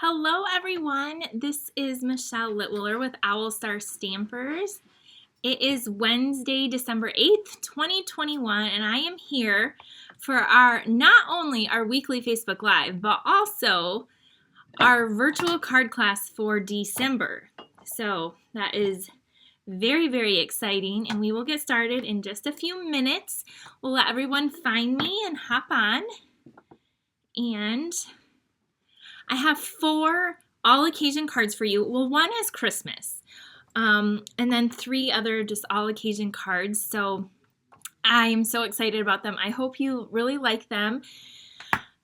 Hello everyone, this is Michelle Litwiller with Owl Star Stampers. It is Wednesday, December 8th, 2021, and I am here for not only our weekly Facebook Live, but also our virtual card class for December. So that is very, very exciting, and we will get started in just a few minutes. We'll let everyone find me and hop on. And I have 4 all-occasion cards for you. Well, one is Christmas, and then 3 other just all-occasion cards. So I am so excited about them. I hope you really like them.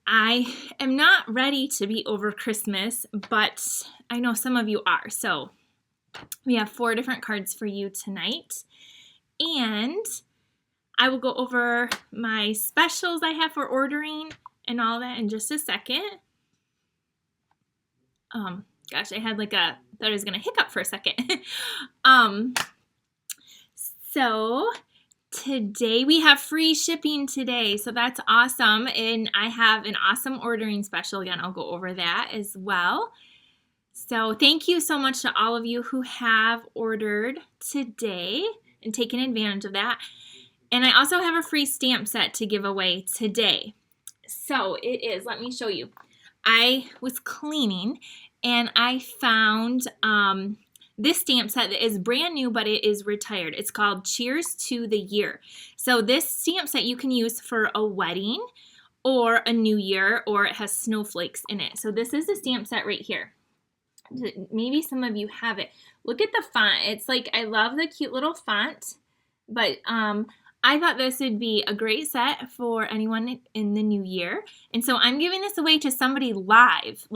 I am not ready to be over Christmas, but I know some of you are. So we have 4 different cards for you tonight. And I will go over my specials I have for ordering and all that in just a second. Gosh, I had thought I was going to hiccup for a second. So today we have free shipping today, so that's awesome. And I have an awesome ordering special. Again, I'll go over that as well. So thank you so much to all of you who have ordered today and taken advantage of that. And I also have a free stamp set to give away today. So it is, let me show you. I was cleaning and I found this stamp set that is brand new, but it is retired. It's called Cheers to the Year. So this stamp set you can use for a wedding or a new year, or it has snowflakes in it. So this is the stamp set right here. Maybe some of you have it. Look at the font. It's I love the cute little font, but I thought this would be a great set for anyone in the new year. And so I'm giving this away to somebody live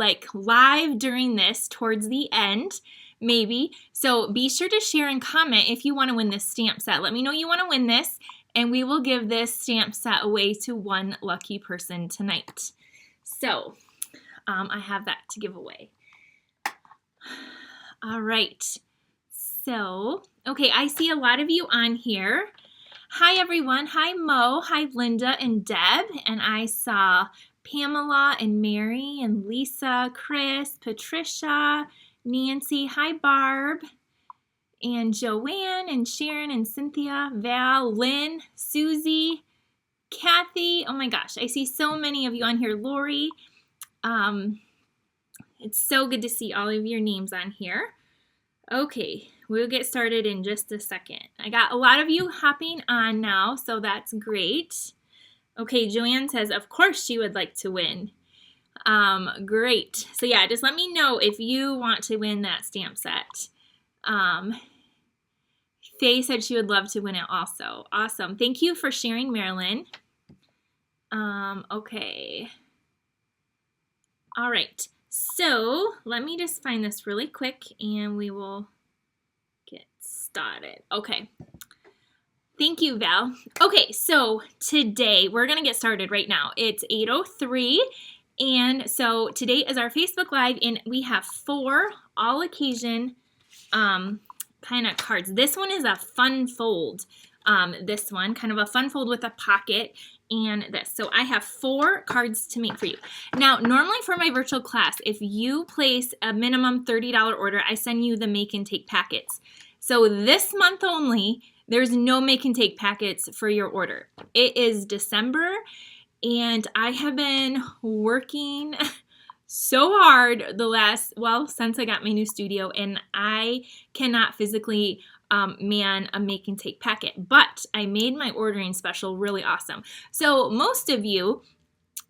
during this towards the end, maybe. So be sure to share and comment if you want to win this stamp set. Let me know you want to win this, and we will give this stamp set away to one lucky person tonight. So I have that to give away. All right. So, okay, I see a lot of you on here. Hi everyone, hi Mo, hi Linda and Deb, and I saw Pamela and Mary and Lisa, Chris, Patricia, Nancy, hi Barb, and Joanne and Sharon and Cynthia, Val, Lynn, Susie, Kathy. Oh my gosh, I see so many of you on here. Lori, it's so good to see all of your names on here. Okay, we'll get started in just a second. I got a lot of you hopping on now, so that's great. Okay, Joanne says, of course she would like to win. Great. So yeah, just let me know if you want to win that stamp set. Faye said she would love to win it also. Awesome. Thank you for sharing, Marilyn. Okay. All right. So let me just find this really quick and we will get started. Okay. Thank you, Val. Okay, so today we're going to get started right now. It's 8:03, and so today is our Facebook Live, and we have 4 all-occasion kind of cards. This one is a fun fold. This one, kind of a fun fold with a pocket. And this. So I have 4 cards to make for you. Now, normally for my virtual class, if you place a minimum $30 order, I send you the make and take packets. So this month only, there's no make and take packets for your order. It is December, and I have been working so hard since I got my new studio, and I cannot physically man a make and take packet, but I made my ordering special really awesome. So most of you,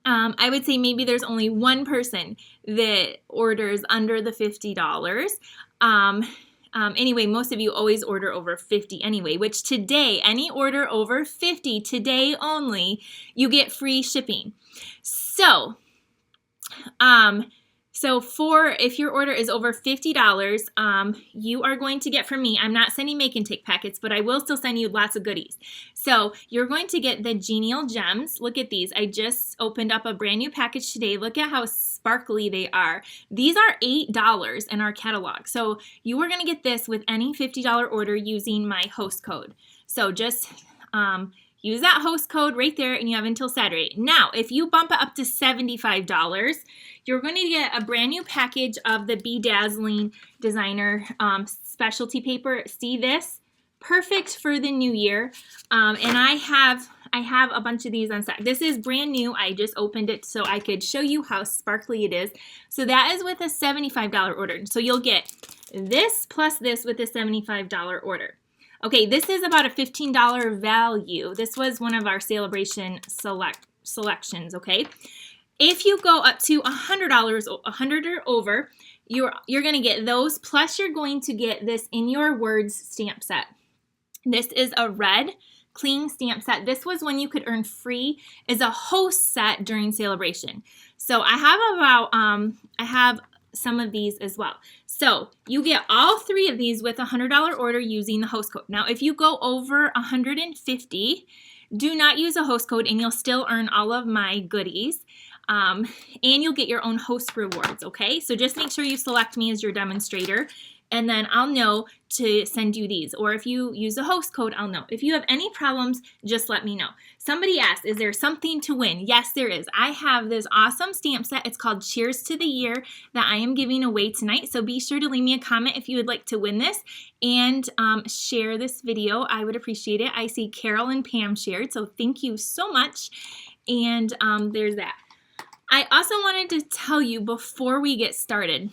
I would say maybe there's only one person that orders under the $50. Anyway, most of you always order over 50 anyway, which today, any order over 50, today only, you get free shipping. So, if your order is over $50, you are going to get from me, I'm not sending make and take packets, but I will still send you lots of goodies. So you're going to get the Genial Gems. Look at these. I just opened up a brand new package today. Look at how sparkly they are. These are $8 in our catalog. So you are going to get this with any $50 order using my host code. So just use that host code right there, and you have until Saturday. Now, if you bump it up to $75, you're going to get a brand new package of the Dazzling designer specialty paper. See this? Perfect for the new year. And I have a bunch of these on stock. This is brand new. I just opened it so I could show you how sparkly it is. So that is with a $75 order. So you'll get this plus this with a $75 order. Okay, this is about a $15 value. This was one of our celebration selections, okay? If you go up to $100, 100 or over, you're going to get those, plus you're going to get this In Your Words stamp set. This is a red clean stamp set. This was one you could earn free as a host set during celebration. So I have some of these as well. So you get all three of these with a $100 order using the host code. Now, if you go over $150, do not use a host code and you'll still earn all of my goodies. And you'll get your own host rewards, okay? So just make sure you select me as your demonstrator, and then I'll know to send you these. Or if you use a host code, I'll know. If you have any problems, just let me know. Somebody asked, is there something to win? Yes, there is. I have this awesome stamp set. It's called Cheers to the Year that I am giving away tonight. So be sure to leave me a comment if you would like to win this, and share this video. I would appreciate it. I see Carol and Pam shared, so thank you so much. And there's that. I also wanted to tell you before we get started,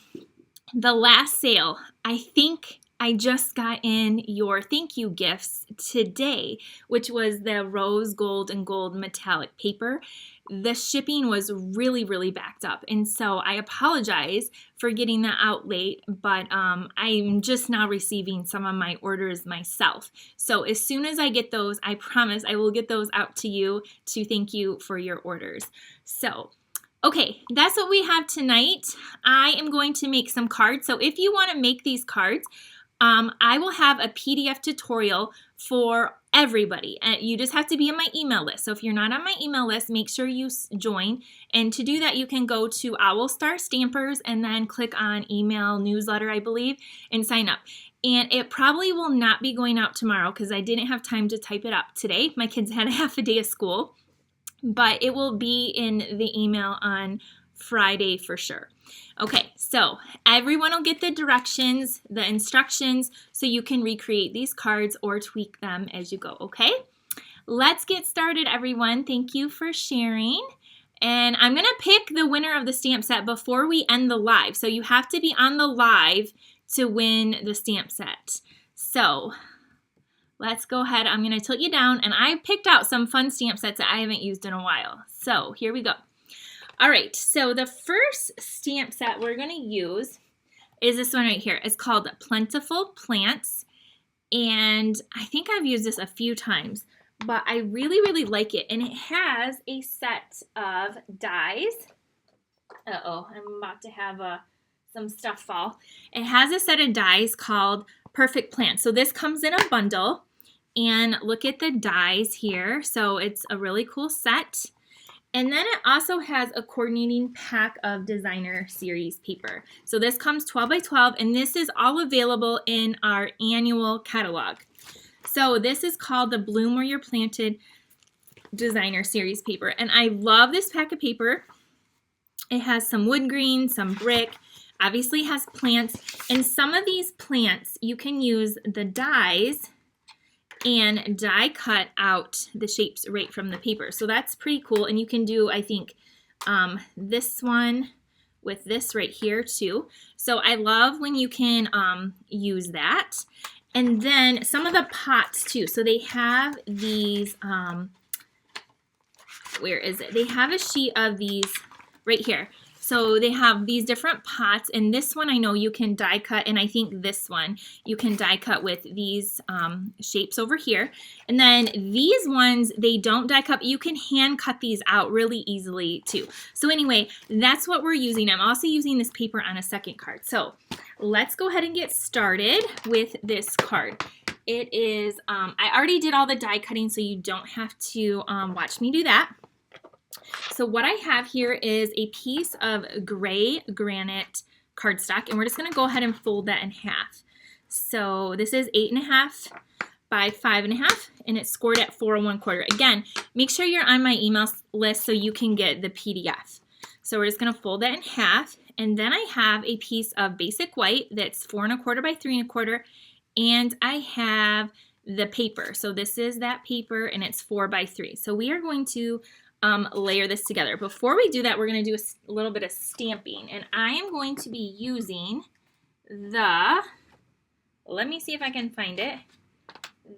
the last sale, I think I just got in your thank you gifts today, which was the rose gold and gold metallic paper. The shipping was really, really backed up. And so I apologize for getting that out late, but I'm just now receiving some of my orders myself. So as soon as I get those, I promise I will get those out to you to thank you for your orders. So okay, that's what we have tonight. I am going to make some cards. So if you want to make these cards, I will have a PDF tutorial for everybody. You just have to be on my email list. So if you're not on my email list, make sure you join. And to do that, you can go to Owl Star Stampers and then click on email newsletter, I believe, and sign up. And it probably will not be going out tomorrow because I didn't have time to type it up today. My kids had a half a day of school. But it will be in the email on Friday for sure. Okay, so everyone will get the directions, the instructions, so you can recreate these cards or tweak them as you go, okay? Let's get started, everyone. Thank you for sharing. And I'm going to pick the winner of the stamp set before we end the live. So you have to be on the live to win the stamp set. So let's go ahead. I'm going to tilt you down, and I picked out some fun stamp sets that I haven't used in a while. So here we go. All right, so the first stamp set we're going to use is this one right here. It's called Plentiful Plants, and I think I've used this a few times, but I really, really like it, and it has a set of dies. Uh-oh, I'm about to have some stuff fall. It has a set of dies called Perfect Plants. So this comes in a bundle. And look at the dies here. So it's a really cool set. And then it also has a coordinating pack of designer series paper. So this comes 12 by 12, and this is all available in our annual catalog. So this is called the Bloom Where You're Planted designer series paper. And I love this pack of paper. It has some wood green, some brick, obviously has plants. And some of these plants, you can use the dies and die cut out the shapes right from the paper. So that's pretty cool. And you can do, I think, this one with this right here too. So I love when you can use that. And then some of the pots too. So they have these, where is it? They have a sheet of these right here. So they have these different pots, and this one I know you can die cut, and I think this one you can die cut with these shapes over here. And then these ones, they don't die cut, but you can hand cut these out really easily too. So anyway, that's what we're using. I'm also using this paper on a second card. So let's go ahead and get started with this card. It is, I already did all the die cutting, so you don't have to watch me do that. So what I have here is a piece of gray granite cardstock, and we're just going to go ahead and fold that in half. So this is 8.5 by 5.5, and it's scored at 4 1/4. Again, make sure you're on my email list so you can get the PDF. So we're just going to fold that in half, and then I have a piece of basic white that's 4 1/4 by 3 1/4, and I have the paper. So this is that paper, and it's 4 by 3. So we are going to layer this together. Before we do that, we're going to do a little bit of stamping, and I am going to be using the, let me see if I can find it,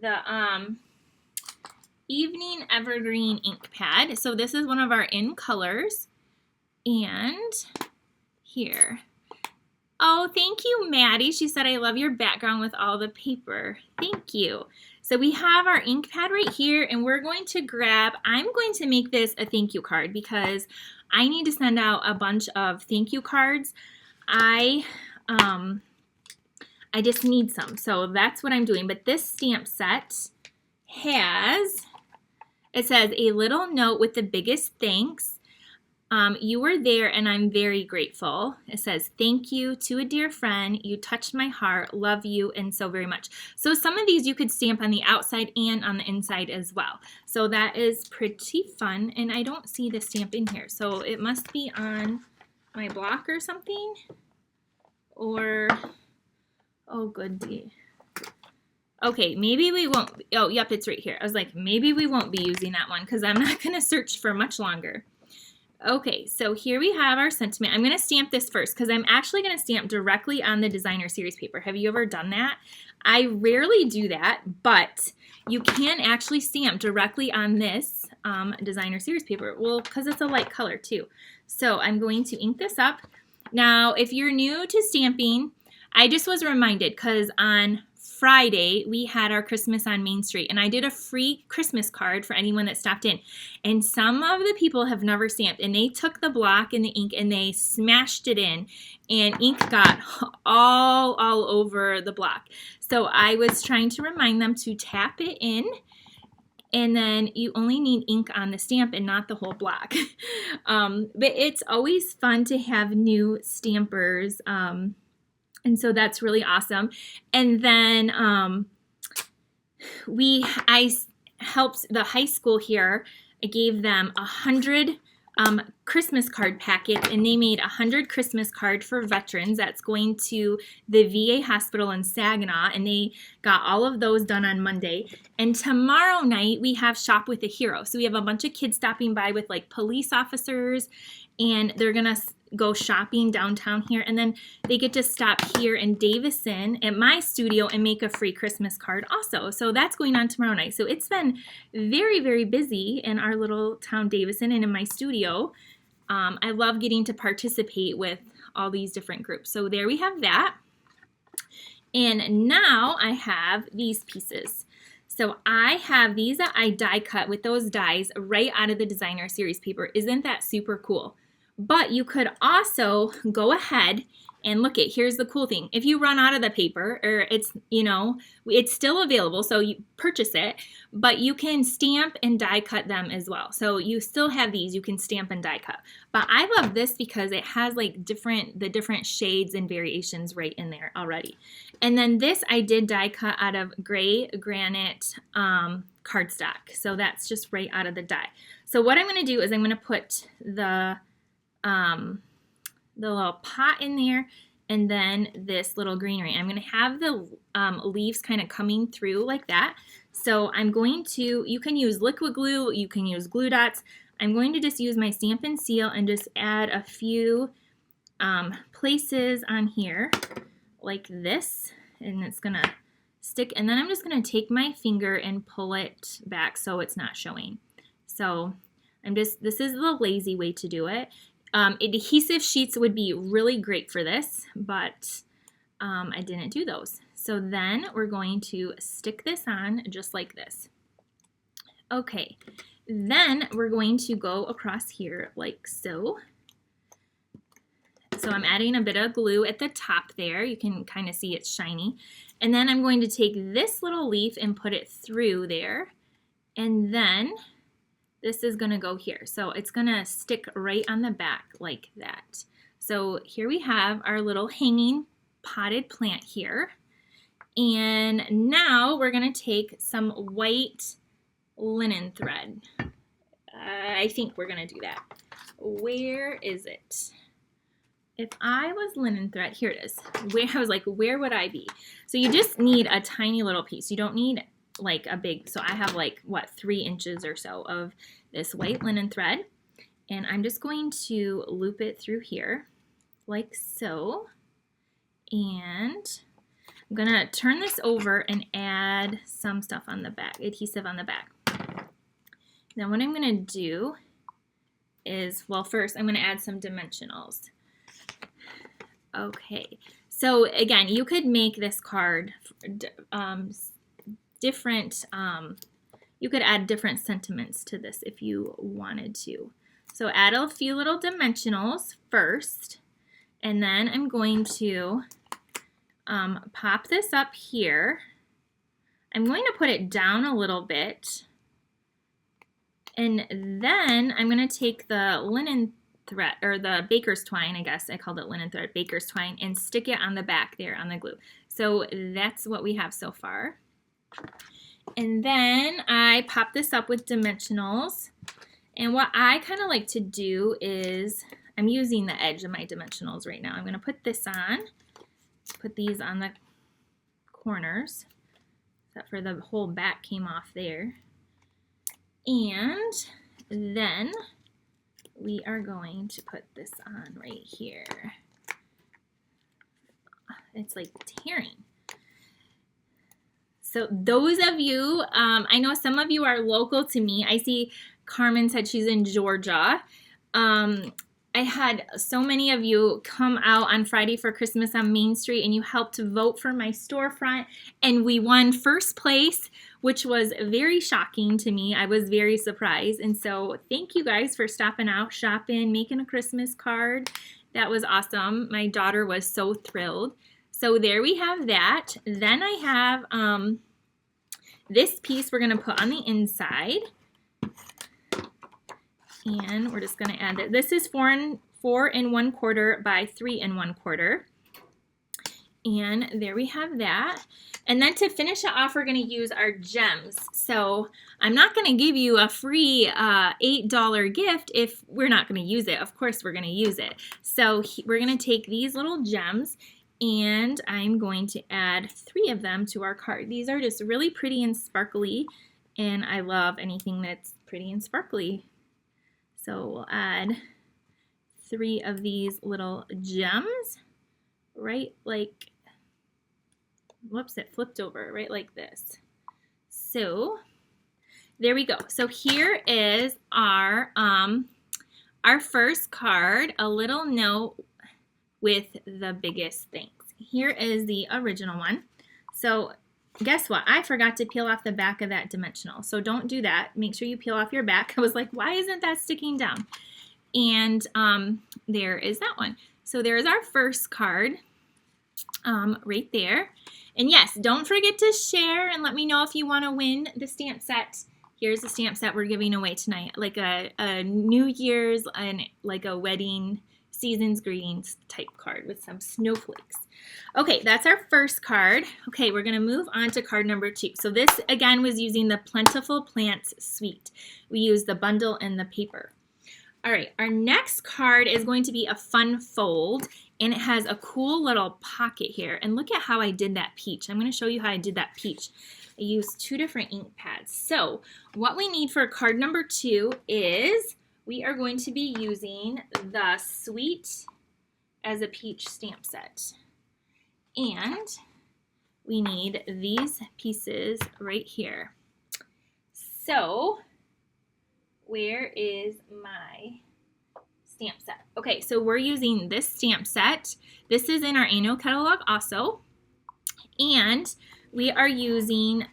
the Evening Evergreen ink pad. So this is one of our in colors, and here. Oh, thank you, Maddie. She said, I love your background with all the paper. Thank you. So we have our ink pad right here, and we're going to grab, I'm going to make this a thank you card because I need to send out a bunch of thank you cards. I just need some, so that's what I'm doing. But this stamp set has, it says, a little note with the biggest thanks. You were there and I'm very grateful. It says, thank you to a dear friend. You touched my heart. Love you and so very much. So some of these you could stamp on the outside and on the inside as well. So that is pretty fun. And I don't see the stamp in here. So it must be on my block or something. Or, oh, goody. Okay, maybe we won't. Oh, yep, it's right here. I was like, maybe we won't be using that one because I'm not going to search for much longer. Okay, so here we have our sentiment. I'm going to stamp this first because I'm actually going to stamp directly on the designer series paper. Have you ever done that? I rarely do that, but you can actually stamp directly on this designer series paper. Well, because it's a light color too. So I'm going to ink this up. Now, if you're new to stamping, I just was reminded because on Friday, we had our Christmas on Main Street, and I did a free Christmas card for anyone that stopped in. And some of the people have never stamped, and they took the block and the ink and they smashed it in, and ink got all over the block. So I was trying to remind them to tap it in, and then you only need ink on the stamp and not the whole block. But it's always fun to have new stampers. And so that's really awesome. And then I helped the high school here. I gave them 100 Christmas card packets, and they made 100 Christmas cards for veterans. That's going to the VA hospital in Saginaw, and they got all of those done on Monday. And tomorrow night we have Shop with a Hero. So we have a bunch of kids stopping by with like police officers, and they're gonna go shopping downtown here, and then they get to stop here in Davison at my studio and make a free Christmas card also. So that's going on tomorrow night. So it's been very, very busy in our little town Davison and in my studio. I love getting to participate with all these different groups. So there we have that. And now I have these pieces. So I have these that I die cut with those dies right out of the designer series paper. Isn't that super cool? But you could also go ahead and look at, here's the cool thing. If you run out of the paper, or it's, it's still available, so you purchase it, but you can stamp and die cut them as well. So you still have these, you can stamp and die cut. But I love this because it has like the different shades and variations right in there already. And then this I did die cut out of gray granite cardstock. So that's just right out of the die. So what I'm going to do is I'm going to put the little pot in there, and then this little greenery. I'm going to have the leaves kind of coming through like that. So I'm going to, you can use liquid glue, you can use glue dots. I'm going to just use my Stampin' Seal and just add a few places on here like this, and it's going to stick. And then I'm just going to take my finger and pull it back so it's not showing. So this is the lazy way to do it. Adhesive sheets would be really great for this, but I didn't do those. So then we're going to stick this on just like this. Okay, then we're going to go across here like so. So I'm adding a bit of glue at the top there. You can kind of see it's shiny. And then I'm going to take this little leaf and put it through there. And then this is going to go here. So it's going to stick right on the back like that. So here we have our little hanging potted plant here. And now we're going to take some white linen thread. I think we're going to do that. Where is it? If I was linen thread, here it is. I was like, where would I be? So you just need a tiny little piece. You don't need like a big, so I have like, what, 3 inches or so of this white linen thread. And I'm just going to loop it through here like so. And I'm going to turn this over and add some stuff on the back, adhesive on the back. Then what I'm going to do is, well, first I'm going to add some dimensionals. Okay, so again, you could make this card different, you could add different sentiments to this if you wanted to. So add a few little dimensionals first, and then I'm going to pop this up here. I'm going to put it down a little bit, and then I'm going to take the linen thread, or the baker's twine, I guess I called it linen thread, baker's twine, and stick it on the back there on the glue. So that's what we have so far. And then I pop this up with dimensionals. And what I kind of like to do is, I'm using the edge of my dimensionals right now. I'm going to put this on, put these on the corners, except for the whole back came off there. And then we are going to put this on right here. It's like tearing. So those of you, I know some of you are local to me. I see Carmen said she's in Georgia. I had so many of you come out on Friday for Christmas on Main Street, and you helped to vote for my storefront, and we won first place, which was very shocking to me. I was very surprised, and so thank you guys for stopping out, shopping, making a Christmas card. That was awesome. My daughter was so thrilled. So there we have that. Then I have this piece we're going to put on the inside. And we're just going to add that. This is 4 1/4 by 3 1/4. And there we have that. And then to finish it off, we're going to use our gems. So I'm not going to give you a free $8 gift if we're not going to use it. Of course we're going to use it. So we're going to take these little gems, and I'm going to add 3 of them to our card. These are just really pretty and sparkly, and I love anything that's pretty and sparkly. So we'll add 3 of these little gems, right like, whoops, it flipped over, right like this. So there we go. So here is our first card, a little note with the biggest thanks. Here is the original one. So guess what? I forgot to peel off the back of that dimensional. So don't do that. Make sure you peel off your back. I was like, why isn't that sticking down? And there is that one. So there's our first card right there. And yes, don't forget to share and let me know if you want to win the stamp set. Here's the stamp set we're giving away tonight, like a New Year's and like a wedding season's greetings type card with some snowflakes. Okay, that's our first card. Okay, we're going to move on to card number 2. So this, again, was using the Plentiful Plants suite. We used the bundle and the paper. All right, our next card is going to be a fun fold, and it has a cool little pocket here. And look at how I did that peach. I'm going to show you how I did that peach. I used 2 different ink pads. So what we need for card number 2 is we are going to be using the Sweet as a Peach stamp set. And we need these pieces right here. So where is my stamp set? Okay, so we're using this stamp set. This is in our annual catalog also. And we are using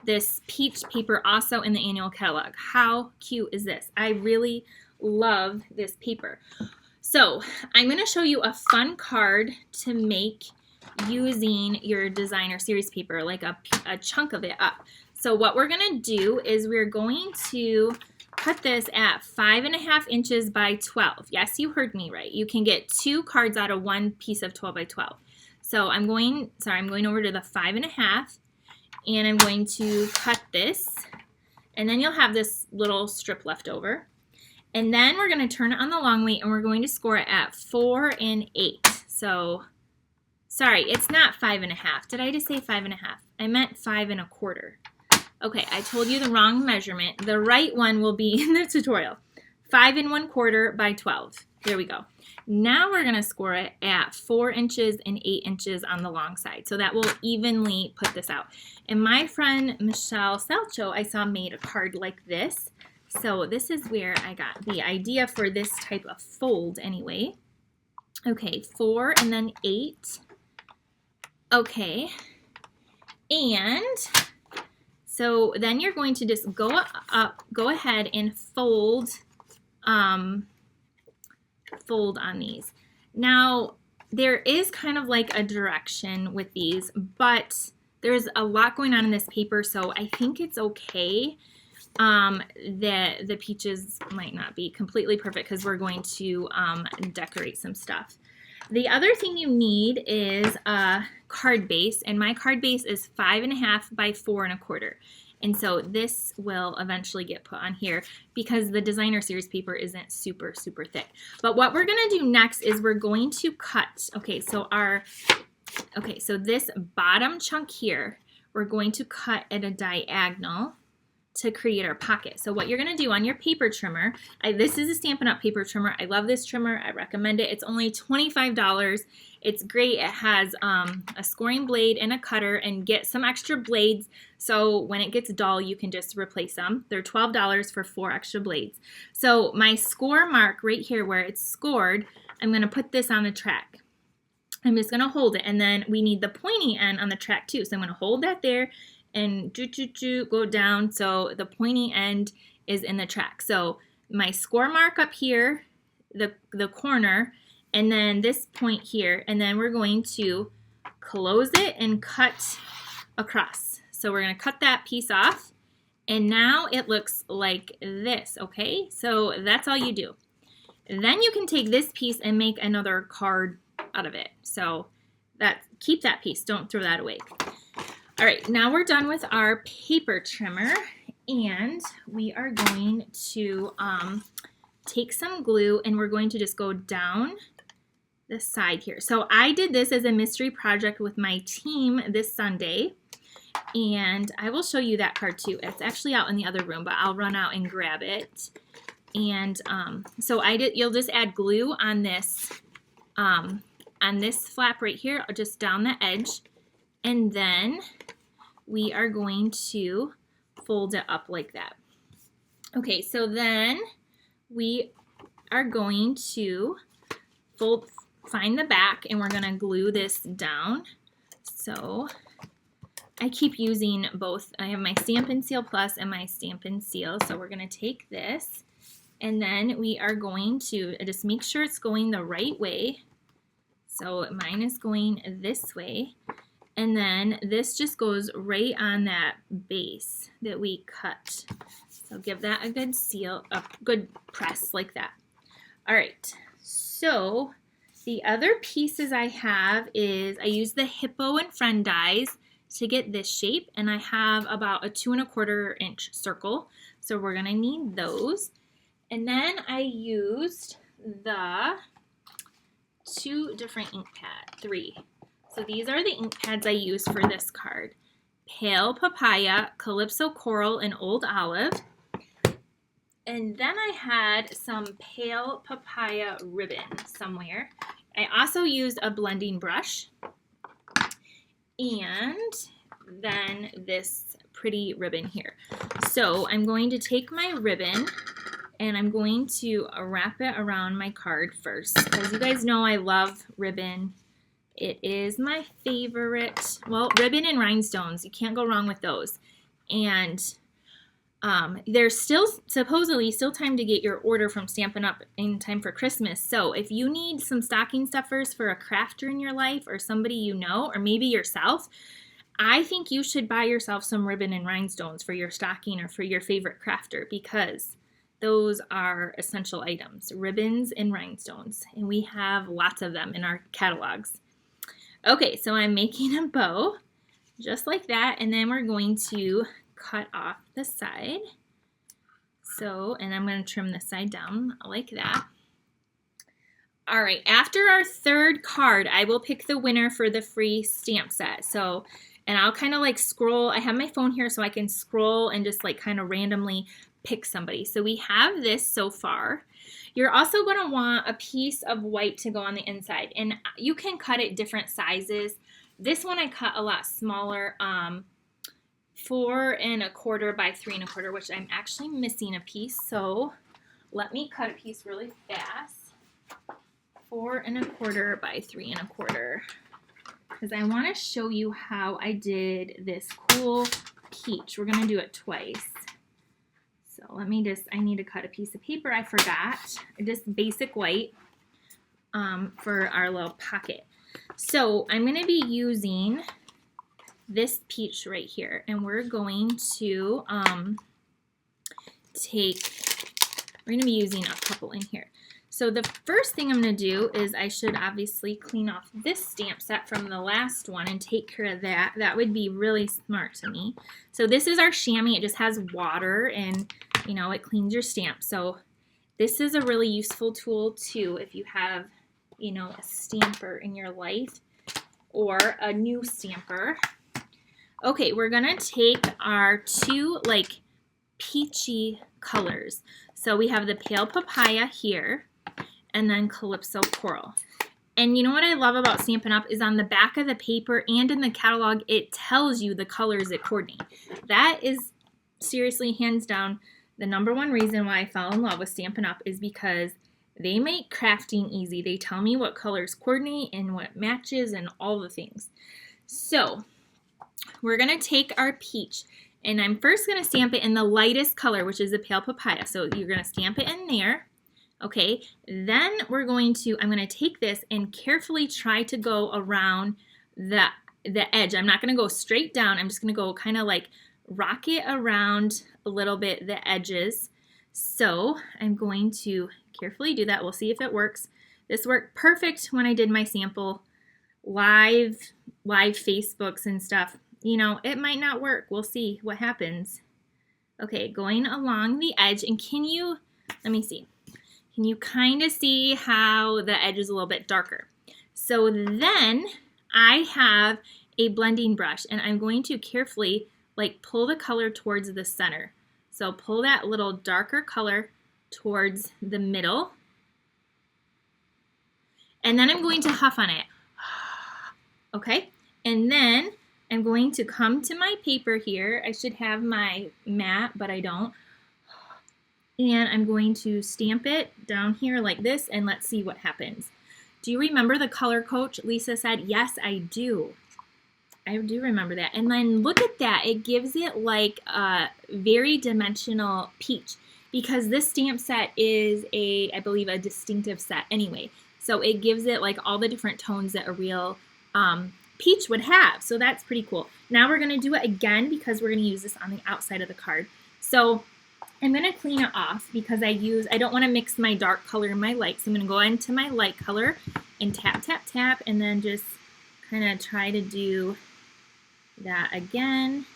this peach paper also in the annual catalog. How cute is this? I really love this paper. So I'm going to show you a fun card to make using your designer series paper, like a chunk of it up. So what we're going to do is we're going to cut this at 5.5 inches by 12. Yes, you heard me right. You can get 2 cards out of 1 piece of 12 by 12. So I'm going over to the 5.5, and I'm going to cut this, and then you'll have this little strip left over. And then we're going to turn it on the long way, and we're going to score it at 4 and 8. So, sorry, it's not 5.5. Did I just say 5.5? I meant 5 1/4. Okay, I told you the wrong measurement. The right one will be in the tutorial. 5 1/4 by 12. There we go. Now we're going to score it at 4 inches and 8 inches on the long side. So that will evenly put this out. And my friend Michelle Salcho, I saw, made a card like this. So this is where I got the idea for this type of fold anyway. Okay, 4 and then 8. Okay. And so then you're going to just go ahead and fold on these. Now, there is kind of like a direction with these, but there's a lot going on in this paper, so I think it's okay. The peaches might not be completely perfect because we're going to decorate some stuff. The other thing you need is a card base, and my card base is 5.5 by 4 1/4. And so this will eventually get put on here because the designer series paper isn't super, super thick. But what we're going to do next is we're going to cut. Okay, so this bottom chunk here, we're going to cut at a diagonal to create our pocket. So what you're going to do on your paper trimmer, this is a Stampin' Up! Paper trimmer. I love this trimmer. I recommend it. It's only $25. It's great. It has a scoring blade and a cutter, and get some extra blades so when it gets dull you can just replace them. They're $12 for 4 extra blades. So my score mark right here where it's scored, I'm going to put this on the track. I'm just going to hold it, and then we need the pointy end on the track too. So I'm going to hold that there and go down so the pointy end is in the track. So my score mark up here, the corner, and then this point here, and then we're going to close it and cut across. So we're going to cut that piece off, and now it looks like this, okay? So that's all you do. Then you can take this piece and make another card out of it. So keep that piece, don't throw that away. All right, now we're done with our paper trimmer, and we are going to take some glue, and we're going to just go down the side here. So I did this as a mystery project with my team this Sunday, and I will show you that card too. It's actually out in the other room, but I'll run out and grab it. And so you'll just add glue on this flap right here, just down the edge, and then we are going to fold it up like that. Okay, so then we are going to find the back, and we're going to glue this down. So I keep using both. I have my Stampin' Seal Plus and my Stampin' Seal. So we're going to take this, and then we are going to just make sure it's going the right way. So mine is going this way. And then this just goes right on that base that we cut. So give that a good seal, a good press like that. All right, so the other pieces I have is I use the Hippo and Friend dies to get this shape, and I have about a 2 1/4 inch circle. So we're gonna need those. And then I used the 2 different ink pads, 3. So these are the ink pads I use for this card. Pale Papaya, Calypso Coral, and Old Olive. And then I had some Pale Papaya ribbon somewhere. I also used a blending brush. And then this pretty ribbon here. So I'm going to take my ribbon, and I'm going to wrap it around my card first. As you guys know, I love ribbon. It is my favorite. Well, ribbon and rhinestones, you can't go wrong with those. And there's still supposedly still time to get your order from Stampin' Up! In time for Christmas. So if you need some stocking stuffers for a crafter in your life, or somebody you know, or maybe yourself, I think you should buy yourself some ribbon and rhinestones for your stocking or for your favorite crafter, because those are essential items, ribbons and rhinestones, and we have lots of them in our catalogs. Okay, so I'm making a bow just like that, and then we're going to cut off the side. So, and I'm going to trim this side down like that. All right, after our third card, I will pick the winner for the free stamp set. So, and I'll kind of like scroll. I have my phone here so I can scroll and just like kind of randomly pick somebody. So we have this so far. You're also going to want a piece of white to go on the inside, and you can cut it different sizes. This one I cut a lot smaller, 4 1/4 by 3 1/4, which I'm actually missing a piece. So let me cut a piece really fast. 4 1/4 by 3 1/4, because I want to show you how I did this cool peach. We're going to do it twice. So let me just, I need to cut a piece of paper. I forgot. Just basic white for our little pocket. So I'm going to be using this peach right here, and we're going to we're going to be using a couple in here. So the first thing I'm going to do is I should obviously clean off this stamp set from the last one and take care of that. That would be really smart to me. So this is our chamois. It just has water and, you know, it cleans your stamp. So this is a really useful tool too if you have, you know, a stamper in your life or a new stamper. Okay, we're going to take our two like peachy colors. So we have the pale papaya here, and then Calypso Coral. And you know what I love about Stampin' Up is on the back of the paper and in the catalog, it tells you the colors that coordinate. That is seriously, hands down, the #1 reason why I fell in love with Stampin' Up is because they make crafting easy. They tell me what colors coordinate and what matches and all the things. So we're going to take our peach, and I'm first going to stamp it in the lightest color, which is the pale papaya. So you're going to stamp it in there. Okay, then I'm going to take this and carefully try to go around the edge. I'm not going to go straight down. I'm just going to go kind of like rock it around a little bit the edges. So I'm going to carefully do that. We'll see if it works. This worked perfect when I did my sample live Facebooks and stuff. You know, it might not work. We'll see what happens. Okay, going along the edge, and let me see. Can you kind of see how the edge is a little bit darker? So then I have a blending brush, and I'm going to carefully like pull the color towards the center. So pull that little darker color towards the middle. And then I'm going to huff on it. Okay, and then I'm going to come to my paper here. I should have my mat, but I don't. And I'm going to stamp it down here like this, and let's see what happens. Do you remember the color coach? Lisa said, yes, I do. I do remember that. And then look at that. It gives it like a very dimensional peach, because this stamp set is I believe a distinctive set anyway. So it gives it like all the different tones that a real peach would have. So that's pretty cool. Now we're going to do it again because we're going to use this on the outside of the card. So I'm going to clean it off because I don't want to mix my dark color and my light. So I'm going to go into my light color and tap, tap, tap, and then just kind of try to do that again.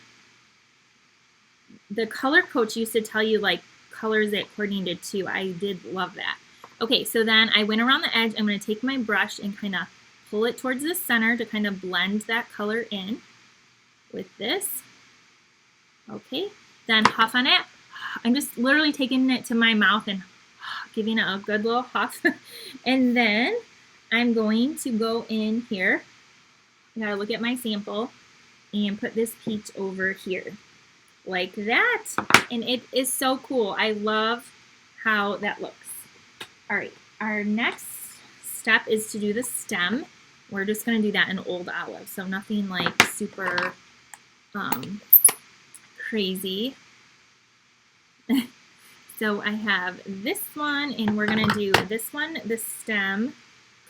The color coach used to tell you like colors that coordinated too. I did love that. Okay, so then I went around the edge. I'm going to take my brush and kind of pull it towards the center to kind of blend that color in with this. Okay, then huff on it. I'm just literally taking it to my mouth and giving it a good little huff. And then I'm going to go in here. I gotta look at my sample and put this peach over here like that. And it is so cool. I love how that looks. All right, our next step is to do the stem. We're just gonna do that in Old Olive. So nothing like super crazy. So I have this one, and we're going to do this one, the stem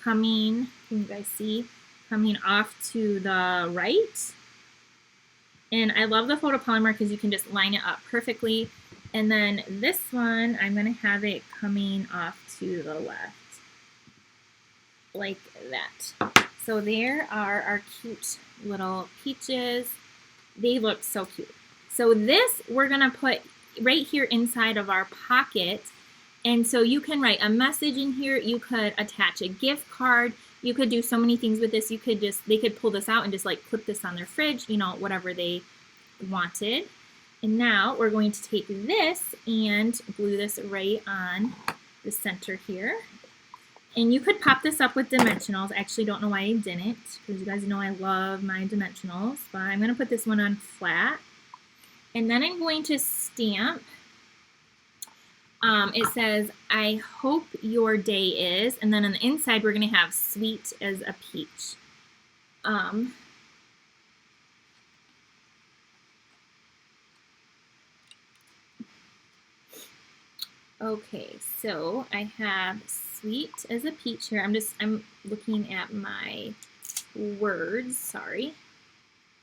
coming, can you guys see, coming off to the right. And I love the photopolymer because you can just line it up perfectly. And then this one, I'm going to have it coming off to the left. like that. So there are our cute little peaches. They look so cute. So this we're gonna put right here inside of our pocket. And so you can write a message in here. You could attach a gift card. You could do so many things with this. You could just, they could pull this out and just like clip this on their fridge, you know, whatever they wanted. And now we're going to take this and glue this right on the center here. And you could pop this up with dimensionals. I actually don't know why I didn't, because you guys know I love my dimensionals. But I'm going to put this one on flat. And then I'm going to stamp. It says, I hope your day is. And then on the inside, we're going to have sweet as a peach. Okay, so I have sweet as a peach here. I'm looking at my words, sorry.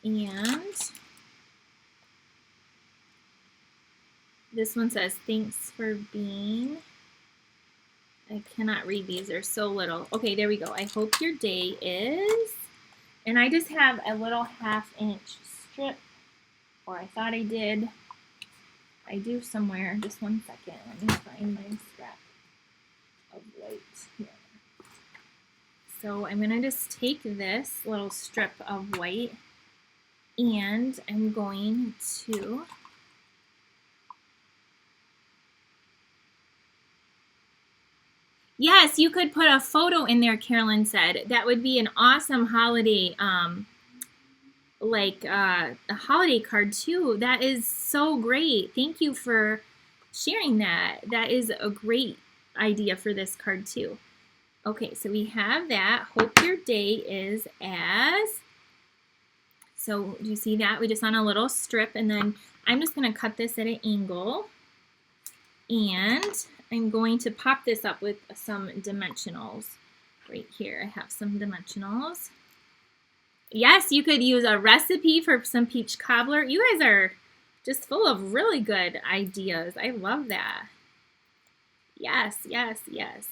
And this one says, thanks for being. I cannot read these, they're so little. Okay, there we go. I hope your day is. And I just have a little 1/2-inch strip, or I thought I did. I do somewhere. Just one second. Let me find my scrap of white here. So I'm going to just take this little strip of white and I'm going to yes, you could put a photo in there, Carolyn said. That would be an awesome holiday a holiday card too. That is so great. Thank you for sharing that. That is a great idea for this card too. Okay, so we have that. Hope your day is as. So do you see that? We just on a little strip, and then I'm just going to cut this at an angle, and I'm going to pop this up with some dimensionals right here. I have some dimensionals. Yes, you could use a recipe for some peach cobbler. You guys are just full of really good ideas. I love that. Yes, yes, yes.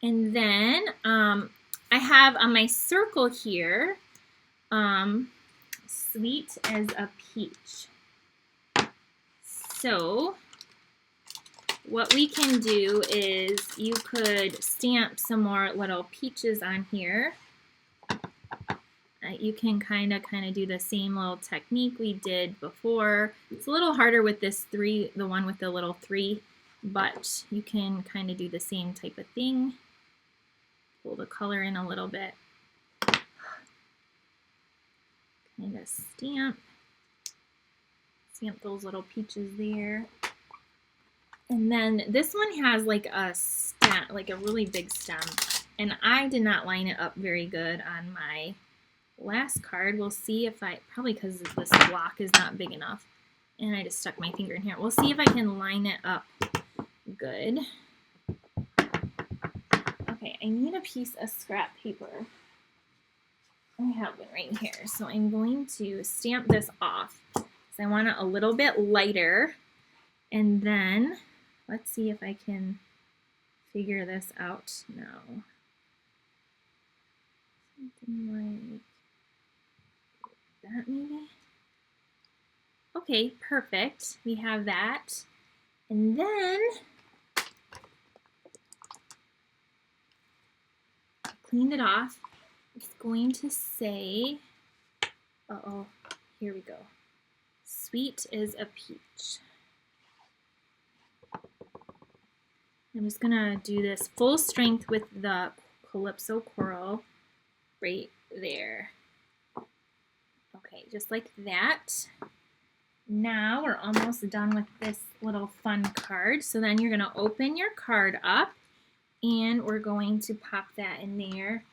And then I have on my circle here, sweet as a peach. So what we can do is you could stamp some more little peaches on here. You can kind of do the same little technique we did before. It's a little harder with this 3, the one with the little 3, but you can kind of do the same type of thing. Pull the color in a little bit. Kind of stamp those little peaches there. And then this one has like a stem, like a really big stem, and I did not line it up very good on my last card. We'll see if probably because this block is not big enough and I just stuck my finger in here. We'll see if I can line it up good. Okay, I need a piece of scrap paper. I have one right here. So I'm going to stamp this off because I want it a little bit lighter. And then let's see if I can figure this out now. Something like that maybe. Okay, perfect. We have that. And then I cleaned it off. It's going to say, uh-oh, here we go. Sweet as a peach. I'm just gonna do this full strength with the Calypso Coral right there. Okay, just like that. Now we're almost done with this little fun card. So then you're gonna open your card up and we're going to pop that in there.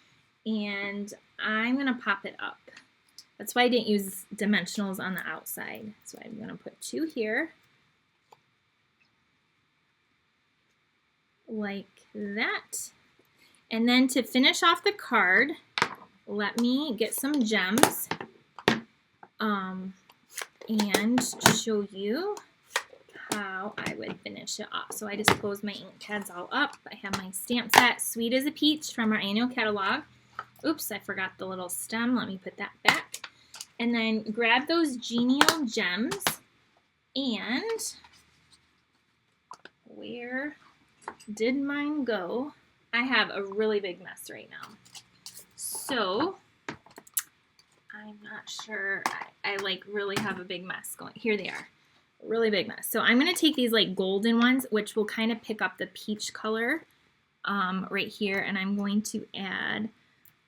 And I'm gonna pop it up. That's why I didn't use dimensionals on the outside. So I'm gonna put 2 here. Like that. And then to finish off the card, let me get some gems and show you how I would finish it off. So I just close my ink pads all up. I have my stamp set, Sweet as a Peach, from our annual catalog. Oops, I forgot the little stem. Let me put that back. And then grab those genial gems. And where did mine go? I have a really big mess right now. So I'm not sure. I like really have a big mess going. Here they are. Really big mess. So I'm going to take these like golden ones, which will kind of pick up the peach color right here. And I'm going to add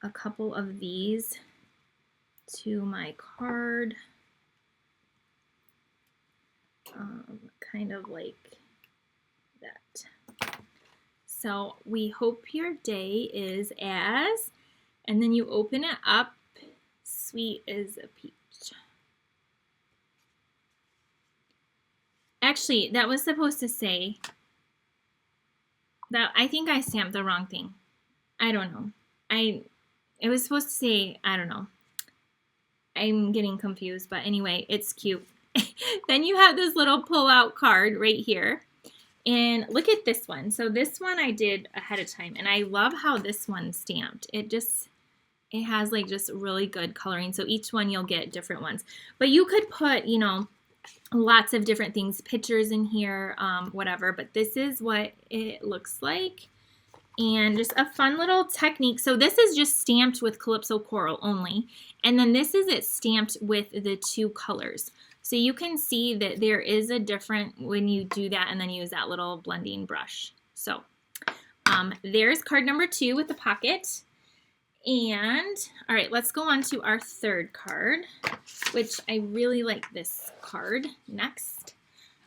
a couple of these to my card. Kind of like that. So we hope your day is as, and then you open it up, sweet as a peach. Actually, that was supposed to say that. I think I stamped the wrong thing. I don't know. It was supposed to say, I don't know. I'm getting confused, but anyway, it's cute. Then you have this little pull-out card right here. And look at this one. So this one I did ahead of time, and I love how this one's stamped. It has like just really good coloring. So each one you'll get different ones. But you could put, you know, lots of different things, pictures in here, whatever. But this is what it looks like. And just a fun little technique. So this is just stamped with Calypso Coral only. And then this is it stamped with the two colors. So you can see that there is a different when you do that and then use that little blending brush. So there's card number 2 with the pocket. And all right, let's go on to our third card, which I really like this card next.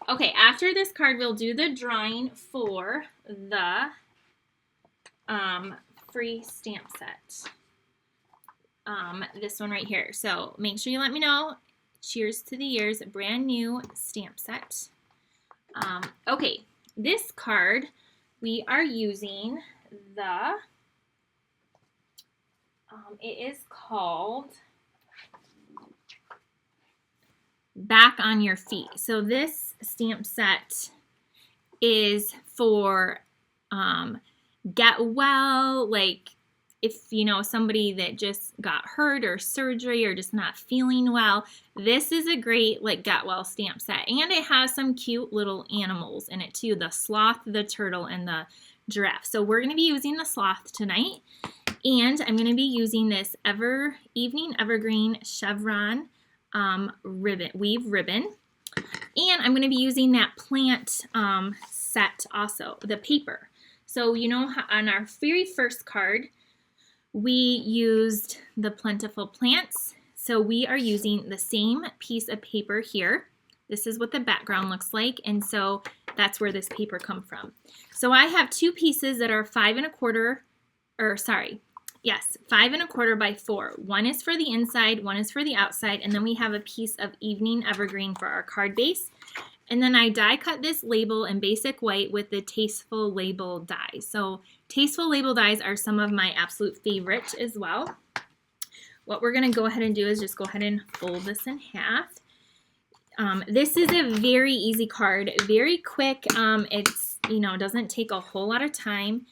Okay, after this card, we'll do the drawing for the free stamp set. This one right here. So make sure you let me know. Cheers to the years, brand new stamp set. Okay, this card, we are using the, it is called Back on Your Feet. So this stamp set is for get well, like if you know somebody that just got hurt or surgery or just not feeling well, this is a great like get well stamp set. And it has some cute little animals in it too, the sloth, the turtle, and the giraffe. So we're going to be using the sloth tonight, and I'm going to be using this Evening Evergreen Chevron weave ribbon, and I'm going to be using that plant set also, the paper. So you know how on our very first card we used the Plentiful Plants, so we are using the same piece of paper here. This is what the background looks like, and so that's where this paper comes from. So I have two pieces that are 5 1/4, or sorry, yes, 5 1/4 by 4. One is for the inside, one is for the outside, and then we have a piece of Evening Evergreen for our card base. And then I die cut this label in basic white with the Tasteful Label die. So Tasteful Label dies are some of my absolute favorite as well. What we're going to go ahead and do is just go ahead and fold this in half. This is a very easy card, very quick. It's, you know, doesn't take a whole lot of time.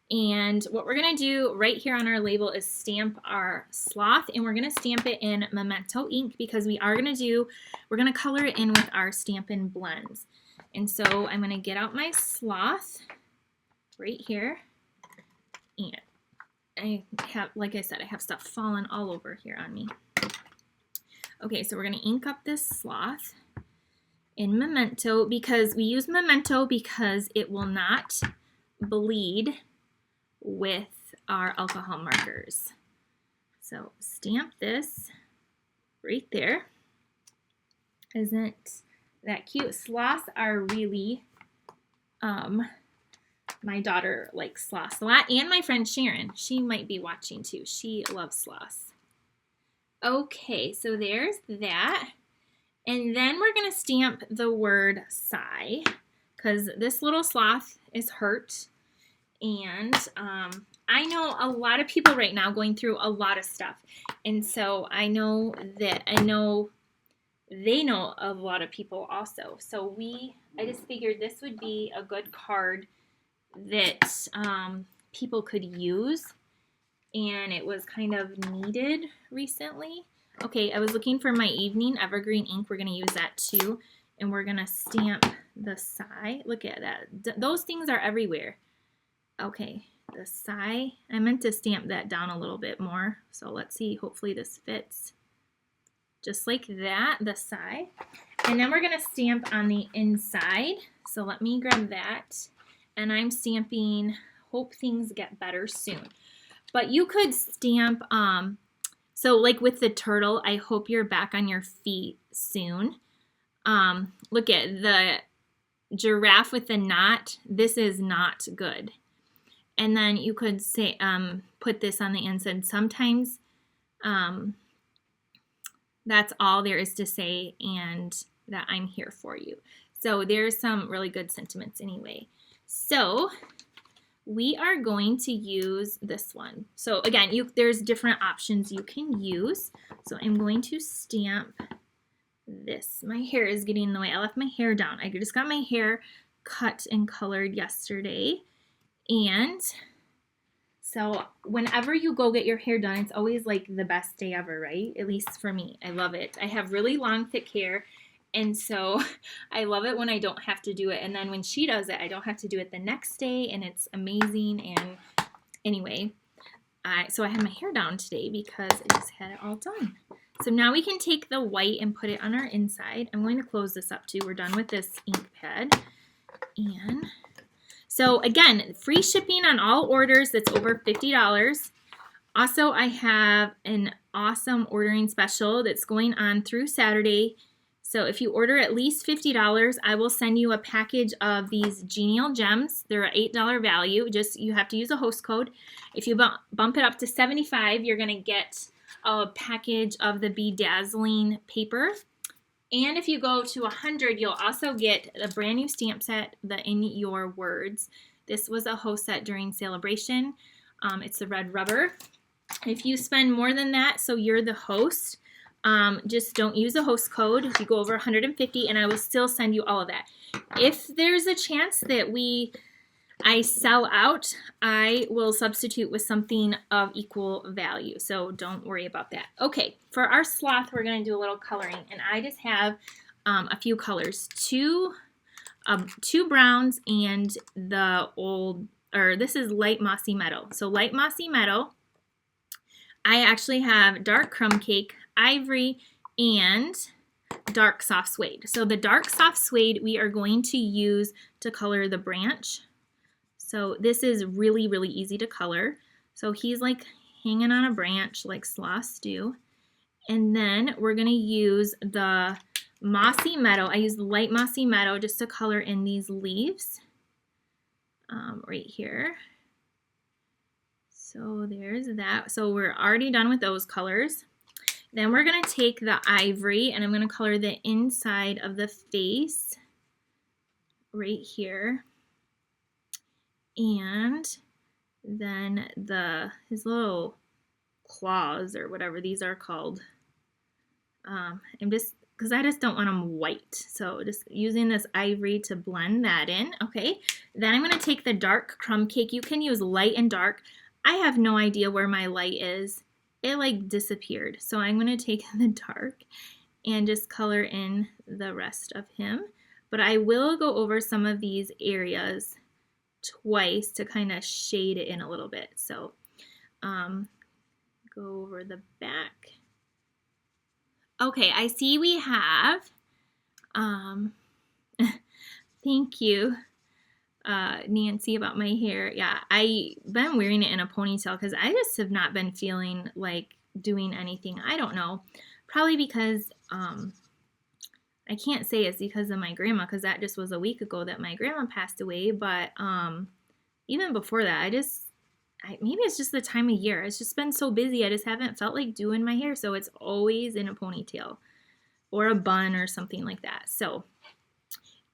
And what we're going to do right here on our label is stamp our sloth, and we're going to stamp it in Memento ink because we're going to color it in with our Stampin' blends. And so I'm going to get out my sloth right here, and I have, like I said, I have stuff falling all over here on me. Okay, so we're going to ink up this sloth in Memento because we use Memento because it will not bleed with our alcohol markers. So stamp this right there. Isn't that cute? Sloths are really, my daughter likes sloths a lot, and my friend Sharon, she might be watching too. She loves sloths. Okay, so there's that. And then we're going to stamp the word sigh because this little sloth is hurt. And I know a lot of people right now going through a lot of stuff. And so I know they know of a lot of people also. So I just figured this would be a good card that people could use, and it was kind of needed recently. Okay, I was looking for my evening evergreen ink. We're going to use that too, and we're going to stamp the side. Look at that. Those things are everywhere. Okay, the side. I meant to stamp that down a little bit more, so let's see. Hopefully this fits. Just like that, the side. And then we're going to stamp on the inside. So let me grab that. And I'm stamping, hope things get better soon. But you could stamp, so like with the turtle, I hope you're back on your feet soon. Look at the giraffe with the knot. This is not good. And then you could say, put this on the inside. Sometimes that's all there is to say, and that I'm here for you. So there's some really good sentiments anyway. So we are going to use this one. So again, there's different options you can use. So I'm going to stamp this. My hair is getting in the way. I left my hair down. I just got my hair cut and colored yesterday. And so whenever you go get your hair done, it's always like the best day ever, right? At least for me. I love it. I have really long, thick hair. And so I love it when I don't have to do it. And then when she does it, I don't have to do it the next day. And it's amazing. And anyway, so I had my hair down today because I just had it all done. So now we can take the white and put it on our inside. I'm going to close this up too. We're done with this ink pad. And so again, free shipping on all orders that's over $50. Also, I have an awesome ordering special that's going on through Saturday. So if you order at least $50, I will send you a package of these genial gems. They're an $8 value. Just you have to use a host code. If you bump it up to $75, you're going to get a package of the Dazzling paper. And if you go to $100, you'll also get a brand new stamp set, the In Your Words. This was a host set during celebration. It's the red rubber. If you spend more than that, so you're the host, just don't use a host code if you go over 150, and I will still send you all of that. If there's a chance that I sell out, I will substitute with something of equal value, so don't worry about that. Okay, for our sloth, we're going to do a little coloring, and I just have a few colors, two browns and this is light mossy meadow. So light mossy meadow, I actually have dark crumb cake, ivory, and dark soft suede. So the dark soft suede we are going to use to color the branch. So this is really, really easy to color. So he's like hanging on a branch like sloths do. And then we're going to use the mossy meadow. I use light mossy meadow just to color in these leaves right here. So there's that. So we're already done with those colors. Then we're going to take the ivory and I'm going to color the inside of the face right here. And then his little claws or whatever these are called. Because I just don't want them white. So just using this ivory to blend that in. Okay. Then I'm going to take the dark crumb cake. You can use light and dark. I have no idea where my light is. It like disappeared. So I'm going to take the dark and just color in the rest of him. But I will go over some of these areas twice to kind of shade it in a little bit. So go over the back. Okay, I see we have, thank you, Nancy, about my hair. Yeah, I've been wearing it in a ponytail because I just have not been feeling like doing anything. I don't know. Probably because, I can't say it's because of my grandma because that just was a week ago that my grandma passed away. But even before that, maybe it's just the time of year. It's just been so busy. I just haven't felt like doing my hair. So it's always in a ponytail or a bun or something like that. So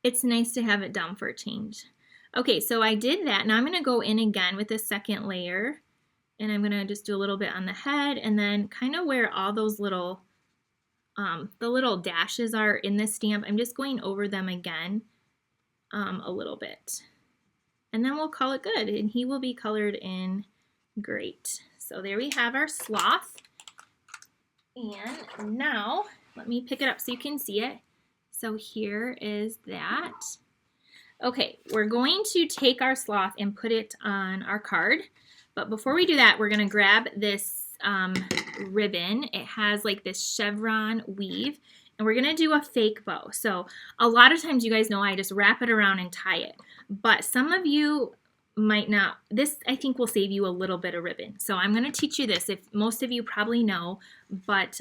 it's nice to have it down for a change. Okay, so I did that. Now I'm going to go in again with the second layer. And I'm going to just do a little bit on the head and then kind of where all those little the little dashes are in this stamp. I'm just going over them again a little bit. And then we'll call it good, and he will be colored in great. So there we have our sloth. And now, let me pick it up so you can see it. So here is that. Okay, we're going to take our sloth and put it on our card. But before we do that, we're going to grab this ribbon. It has like this chevron weave, and we're going to do a fake bow. So a lot of times, you guys know I just wrap it around and tie it. But some of you might not. This, I think, will save you a little bit of ribbon. So I'm going to teach you this. If most of you probably know, but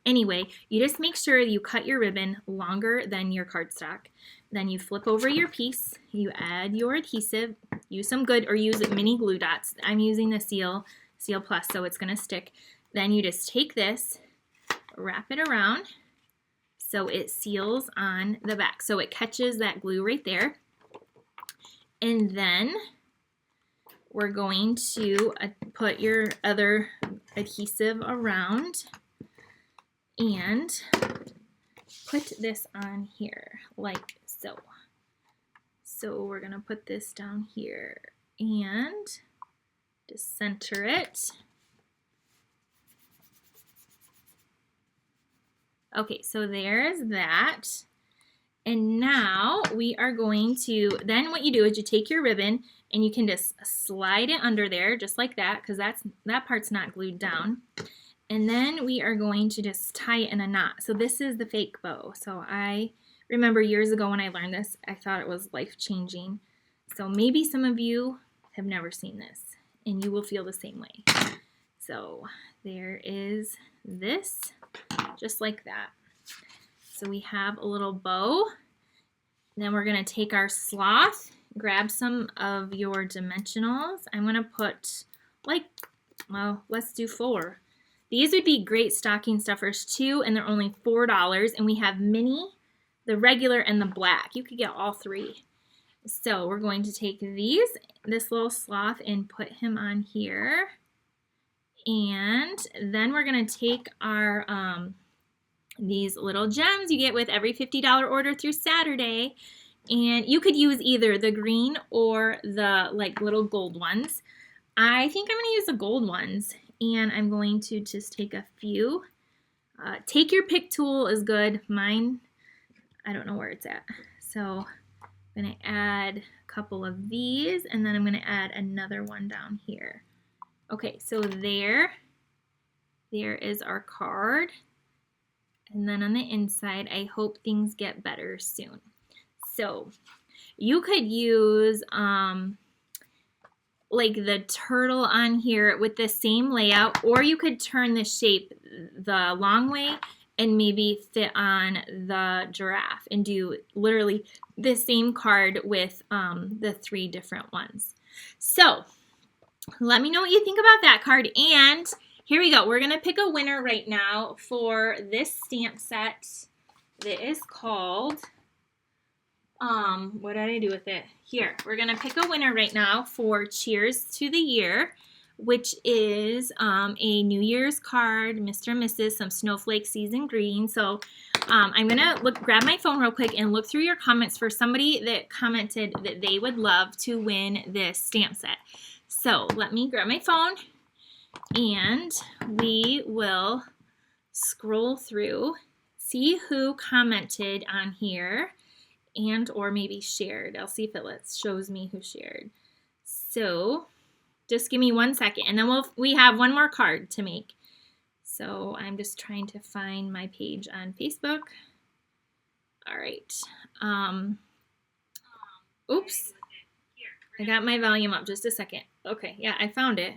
anyway, you just make sure you cut your ribbon longer than your cardstock. Then you flip over your piece, you add your adhesive, use some good or use mini glue dots. I'm using the Seal Plus, so it's going to stick. Then you just take this, wrap it around so it seals on the back. So it catches that glue right there. And then we're going to put your other adhesive around and put this on here like so. So we're going to put this down here and just center it. Okay, so there's that. And now we are going to, then what you do is you take your ribbon and you can just slide it under there just like that, because that part's not glued down. And then we are going to just tie it in a knot. So this is the fake bow. So I remember years ago when I learned this, I thought it was life-changing. So maybe some of you have never seen this, and you will feel the same way. So there is this, just like that. So we have a little bow. Then we're going to take our sloth, grab some of your dimensionals. I'm going to put well, let's do 4. These would be great stocking stuffers too, and they're only $4. And we have mini, the regular, and the black. You could get all 3. So we're going to take this little sloth, and put him on here. And then we're going to take our these little gems you get with every $50 order through Saturday. And you could use either the green or the little gold ones. I think I'm going to use the gold ones. And I'm going to just take a few. Take your pick tool is good. Mine, I don't know where it's at. So I'm going to add a couple of these, and then I'm going to add another one down here. Okay, so there is our card. And then on the inside, I hope things get better soon. So you could use the turtle on here with the same layout, or you could turn the shape the long way and maybe fit on the giraffe and do literally the same card with the 3 different ones. So let me know what you think about that card. And here we go. We're going to pick a winner right now for this stamp set that is called, what did I do with it? Here, we're going to pick a winner right now for Cheers to the Year, which is a New Year's card, Mr. and Mrs., some snowflake season green. So I'm going to grab my phone real quick and look through your comments for somebody that commented that they would love to win this stamp set. So let me grab my phone, and we will scroll through, see who commented on here, and or maybe shared. I'll see if it shows me who shared. So just give me 1 second, and then we have one more card to make. So I'm just trying to find my page on Facebook. All right. Oops. I got my volume up just a second. Okay, yeah, I found it.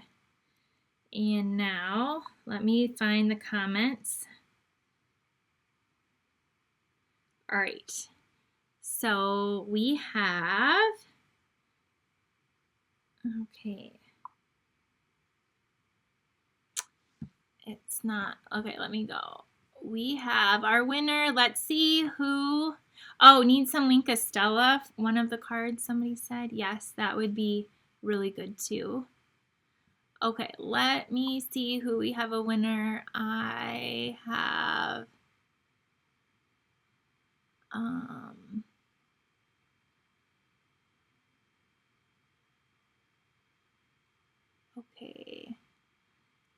And now let me find the comments. All right. So we have, okay. It's not, okay, let me go. We have our winner. Let's see who, oh, need some Wink Estella, one of the cards somebody said. Yes, that would be really good too. Okay, let me see who we have a winner. I have Okay,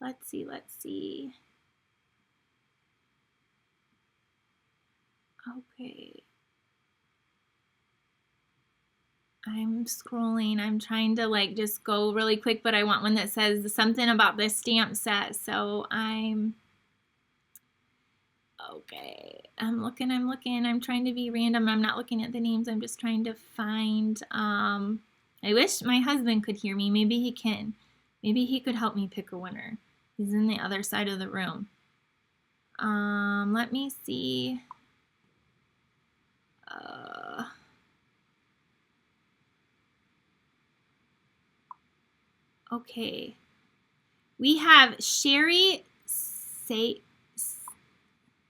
let's see. Okay. I'm scrolling. I'm trying to like just go really quick, but I want one that says something about this stamp set. So okay. I'm looking. I'm trying to be random. I'm not looking at the names. I'm just trying to find, I wish my husband could hear me. Maybe he can. Maybe he could help me pick a winner. He's in the other side of the room. Let me see. Okay. We have Sherry Salyers,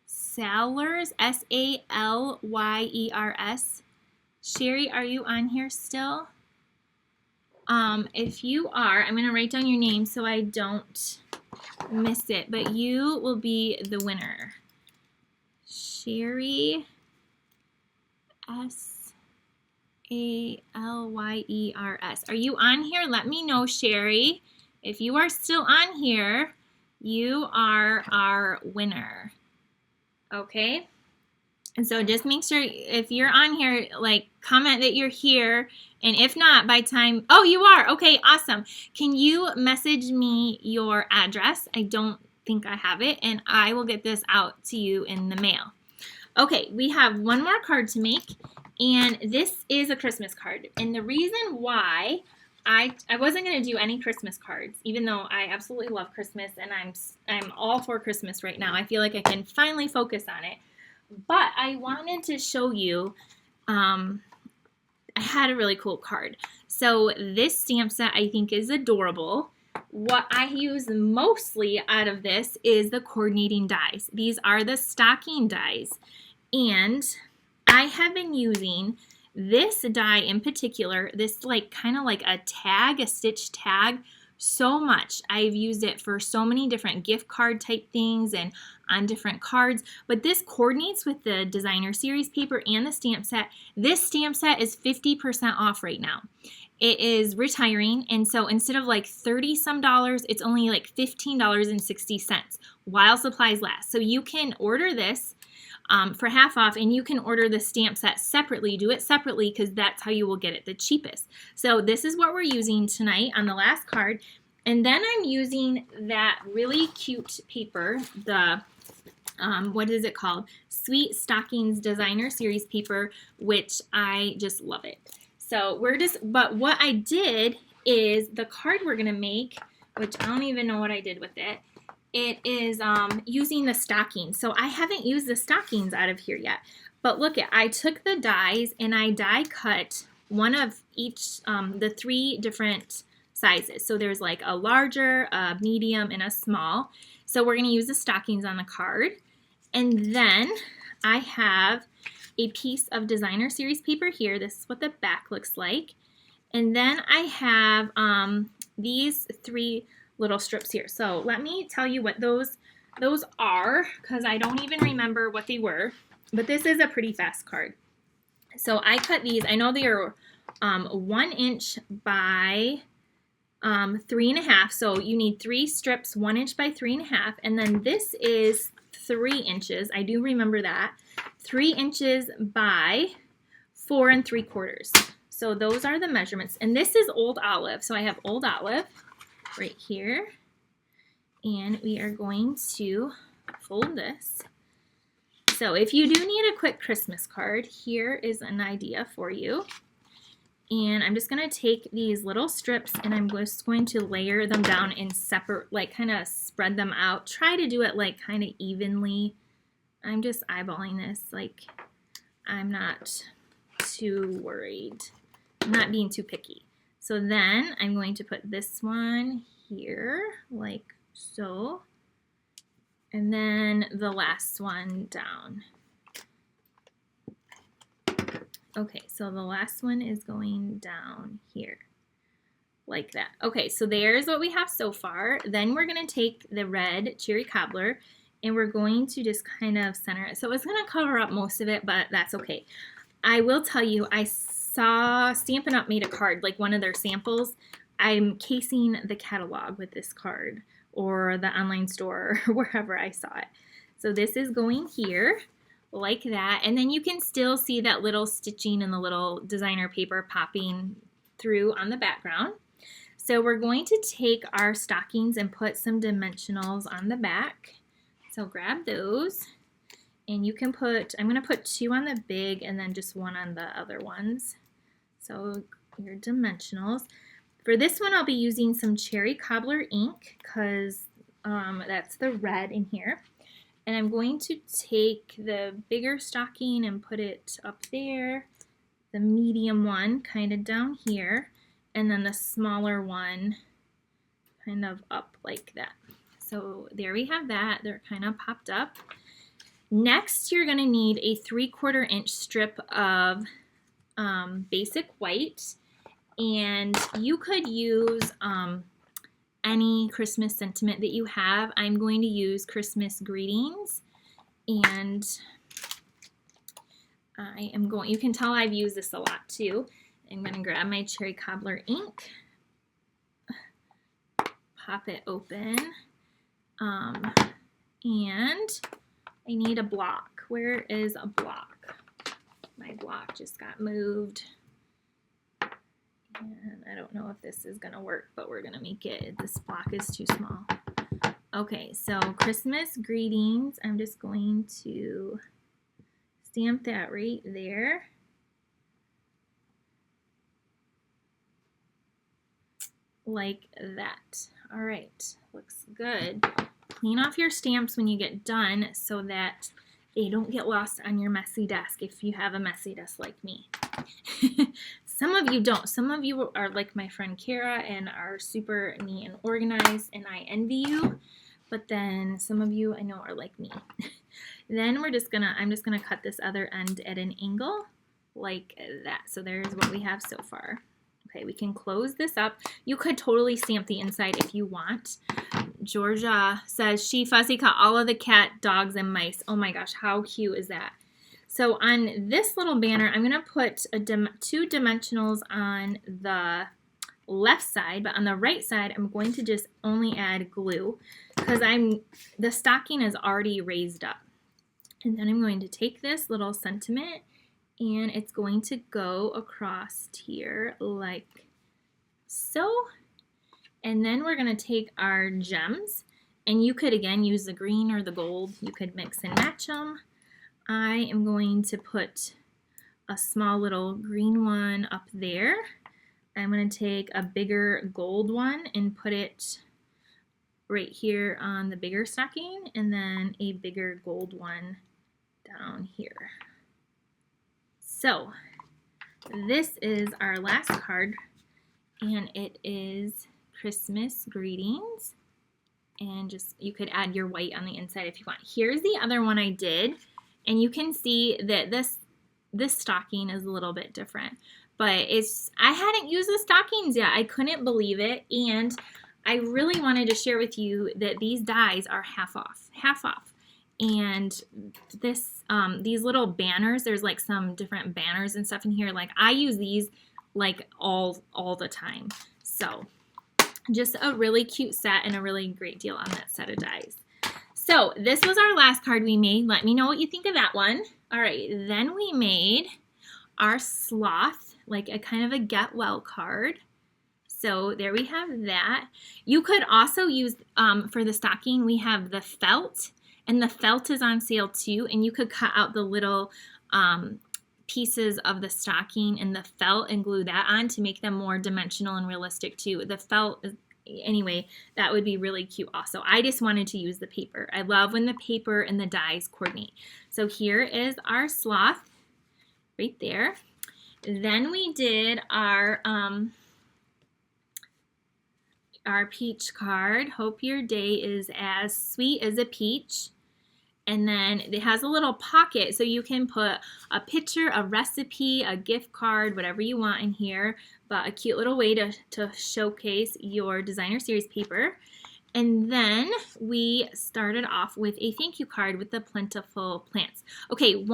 Salyers. Sherry, are you on here still? If you are, I'm going to write down your name so I don't miss it, but you will be the winner. Sherry, Salyers. Are you on here? Let me know, Sherry. If you are still on here, you are our winner. Okay? And so just make sure if you're on here, like comment that you're here. And if not, by time, oh, you are. Okay, awesome. Can you message me your address? I don't think I have it. And I will get this out to you in the mail. Okay, we have one more card to make. And this is a Christmas card. And the reason why I wasn't going to do any Christmas cards, even though I absolutely love Christmas and I'm all for Christmas right now. I feel like I can finally focus on it. But I wanted to show you, I had a really cool card. So this stamp set I think is adorable. What I use mostly out of this is the coordinating dies. These are the stocking dies. And I have been using this die in particular, this like kind of like a tag, a stitch tag, so much. I've used it for so many different gift card type things and on different cards, but this coordinates with the designer series paper and the stamp set. This stamp set is 50% off right now. It is retiring, and so instead of like $30 some, it's only like $15.60 while supplies last. So you can order this for half off, and you can order the stamp set separately. Do it separately because that's how you will get it the cheapest. So this is what we're using tonight on the last card. And then I'm using that really cute paper, the, what is it called? Sweet Stockings Designer Series paper, which I just love it. So but what I did is the card we're going to make, which I don't even know what I did with it. It is using the stockings. So I haven't used the stockings out of here yet. But look, I took the dies and I die cut one of each, the 3 different sizes. So there's like a larger, a medium, and a small. So we're going to use the stockings on the card. And then I have a piece of designer series paper here. This is what the back looks like. And then I have these 3 little strips here. So let me tell you what those are, because I don't even remember what they were, but this is a pretty fast card. So I cut these. I know they are 1 inch by 3.5. So you need 3 strips, 1 inch by 3.5. And then this is 3 inches. I do remember that. 3 inches by 4 3/4. So those are the measurements. And this is Old Olive. So I have Old Olive right here, and we are going to fold this. So if you do need a quick Christmas card, here is an idea for you. And I'm just going to take these little strips and I'm just going to layer them down in separate, like kind of spread them out. Try to do it like kind of evenly. I'm just eyeballing this, like I'm not too worried. I'm not being too picky. So then I'm going to put this one here, like so, and then the last one down. Okay, so the last one is going down here, like that. Okay, so there's what we have so far. Then we're going to take the red cherry cobbler and we're going to just kind of center it. So it's going to cover up most of it, but that's okay. I will tell you, I saw Stampin' Up made a card, like one of their samples. I'm casing the catalog with this card, or the online store, or wherever I saw it. So this is going here like that, and then you can still see that little stitching and the little designer paper popping through on the background. So we're going to take our stockings and put some dimensionals on the back. So grab those, and you can put, I'm going to put 2 on the big and then just 1 on the other ones. So your dimensionals. For this one, I'll be using some cherry cobbler ink because that's the red in here. And I'm going to take the bigger stocking and put it up there, the medium one kind of down here, and then the smaller one kind of up like that. So there we have that. They're kind of popped up. Next, you're going to need a 3/4 inch strip of basic white, and you could use any Christmas sentiment that you have. I'm going to use Christmas greetings, and I am going, you can tell I've used this a lot too. I'm going to grab my cherry cobbler ink, pop it open, and I need a block. Where is a block? My block just got moved. And I don't know if this is going to work, but we're going to make it. This block is too small. Okay, so Christmas greetings. I'm just going to stamp that right there. Like that. All right, looks good. Clean off your stamps when you get done so that they don't get lost on your messy desk if you have a messy desk like me. Some of you don't. Some of you are like my friend Kara and are super neat and organized, and I envy you. But then some of you I know are like me. Then I'm just gonna cut this other end at an angle like that. So there's what we have so far. Okay, we can close this up. You could totally stamp the inside if you want. Georgia says she fussy cut all of the cat, dogs, and mice. Oh my gosh, how cute is that? So on this little banner, I'm going to put 2 dimensionals on the left side, but on the right side, I'm going to just only add glue because the stocking is already raised up. And then I'm going to take this little sentiment, and it's going to go across here like so. And then we're going to take our gems, and you could again use the green or the gold. You could mix and match them. I am going to put a small little green one up there. I'm going to take a bigger gold one and put it right here on the bigger stocking, and then a bigger gold one down here. So this is our last card, and it is Christmas greetings, and just you could add your white on the inside if you want. Here's the other one I did, and you can see that this stocking is a little bit different, but I hadn't used the stockings yet. I couldn't believe it, and I really wanted to share with you that these dies are half off. And these little banners, there's like some different banners and stuff in here. Like I use these like all the time. So just a really cute set and a really great deal on that set of dies. So this was our last card we made. Let me know what you think of that one. All right, then we made our sloth, like a kind of a get well card. So there we have that. You could also use, for the stocking, we have the felt, and the felt is on sale too, and you could cut out the little pieces of the stocking and the felt and glue that on to make them more dimensional and realistic too. The felt is, anyway, that would be really cute also. I just wanted to use the paper. I love when the paper and the dies coordinate. So here is our sloth right there. Then we did our peach card. Hope your day is as sweet as a peach. And then it has a little pocket so you can put a picture, a recipe, a gift card, whatever you want in here, but a cute little way to showcase your designer series paper. And then we started off with a thank you card with the Plentiful Plants. Okay,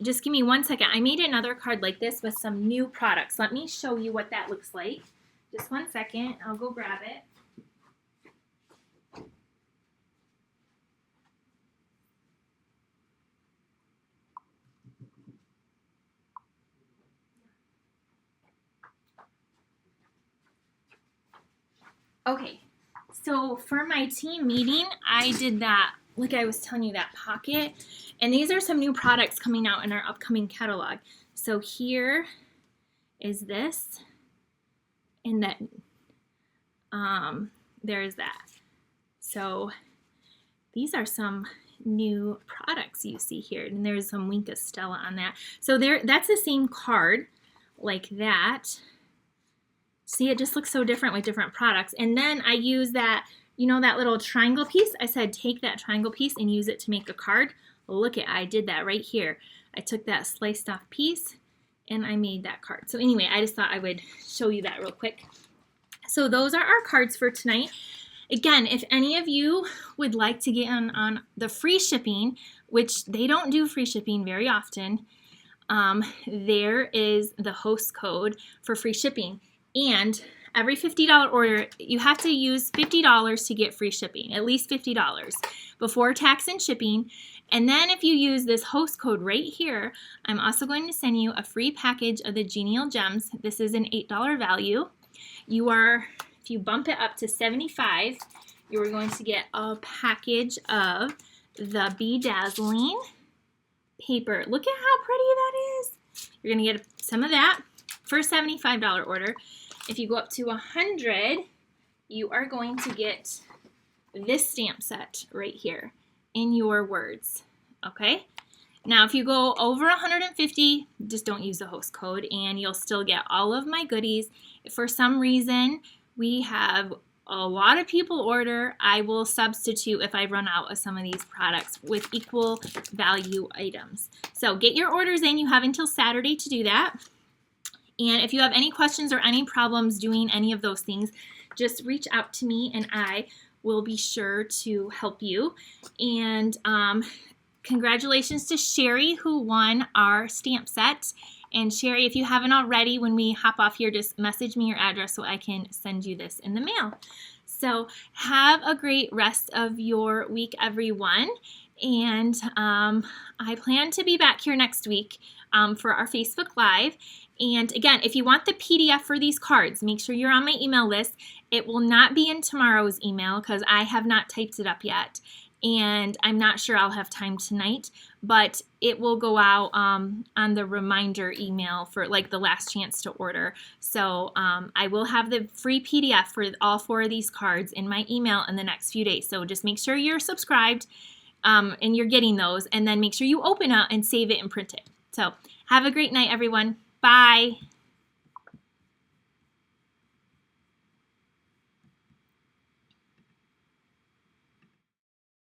just give me 1 second. I made another card like this with some new products. Let me show you what that looks like. Just 1 second. I'll go grab it. Okay, so for my team meeting, I did that, like I was telling you, that pocket. And these are some new products coming out in our upcoming catalog. So here is this, and that, there's that. So these are some new products you see here, and there's some Winka Stella on that. So that's the same card, like that. See, it just looks so different with different products. And then I use that, you know, that little triangle piece. I said take that triangle piece and use it to make a card. Look at, I did that right here. I took that sliced off piece and I made that card. So anyway, I just thought I would show you that real quick. So those are our cards for tonight. Again, if any of you would like to get on the free shipping, which they don't do free shipping very often, there is the host code for free shipping. And every $50 order, you have to use $50 to get free shipping, at least $50 before tax and shipping. And then if you use this host code right here, I'm also going to send you a free package of the Genial Gems. This is an $8 value. If you bump it up to $75, you are going to get a package of the Dazzling paper. Look at how pretty that is. You're going to get some of that for a $75 order. If you go up to 100, you are going to get this stamp set right here in your words, okay? Now, if you go over 150, just don't use the host code and you'll still get all of my goodies. If for some reason we have a lot of people order, I will substitute if I run out of some of these products with equal value items. So get your orders in. You have until Saturday to do that. And if you have any questions or any problems doing any of those things, just reach out to me and I will be sure to help you. And congratulations to Sherry, who won our stamp set. And Sherry, if you haven't already, when we hop off here, just message me your address so I can send you this in the mail. So have a great rest of your week, everyone. And I plan to be back here next week for our Facebook Live. And again, if you want the PDF for these cards, make sure you're on my email list. It will not be in tomorrow's email because I have not typed it up yet. And I'm not sure I'll have time tonight, but it will go out on the reminder email for like the last chance to order. So I will have the free PDF for all 4 of these cards in my email in the next few days. So just make sure you're subscribed and you're getting those, and then make sure you open it and save it and print it. So have a great night, everyone. Bye.